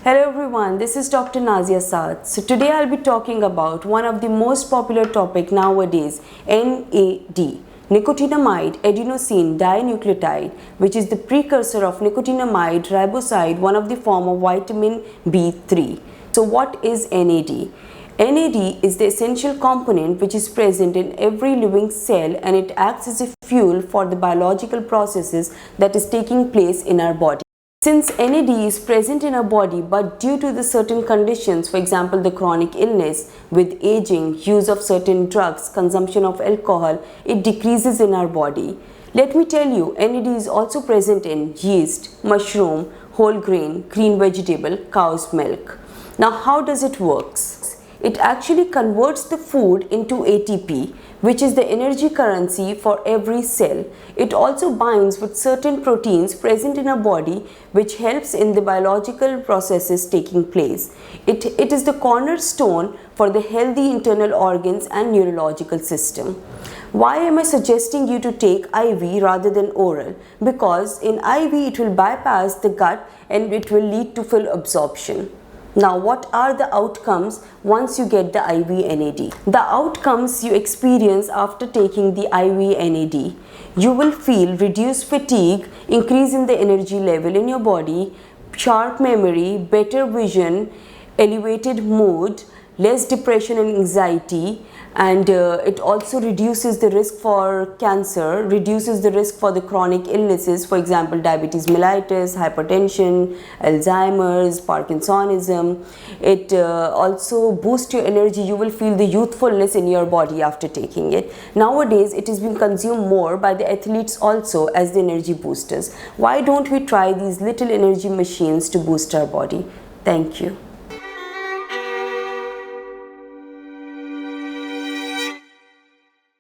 Hello everyone, this is Dr. Nazia Saad. So today I'll be talking about one of the most popular topic nowadays, NAD, Nicotinamide Adenosine Dinucleotide, which is the precursor of nicotinamide riboside, one of the form of vitamin B3. So what is NAD? NAD is the essential component which is present in every living cell, and it acts as a fuel for the biological processes that is taking place in our body. Since NAD is present in our body, but due to the certain conditions, for example the chronic illness, with aging, use of certain drugs, consumption of alcohol, it decreases in our body. Let me tell you, NAD is also present in yeast, mushroom, whole grain, green vegetable, cow's milk. Now how does it work? It actually converts the food into ATP, which is the energy currency for every cell. It also binds with certain proteins present in our body, which helps in the biological processes taking place. It is the cornerstone for the healthy internal organs and neurological system. Why am I suggesting you to take IV rather than oral? Because in IV it will bypass the gut and it will lead to full absorption. Now, what are the outcomes once you get the IV NAD? The outcomes you experience after taking the IV NAD. You will feel reduced fatigue, increase in the energy level in your body, sharp memory, better vision, elevated mood, less depression and anxiety, and it also reduces the risk for cancer, reduces the risk for the chronic illnesses, for example diabetes mellitus, hypertension, Alzheimer's, Parkinsonism. It also boosts your energy. You will feel the youthfulness in your body after taking it. Nowadays it is being consumed more by the athletes also as the energy boosters. Why don't we try these little energy machines to boost our body? Thank you.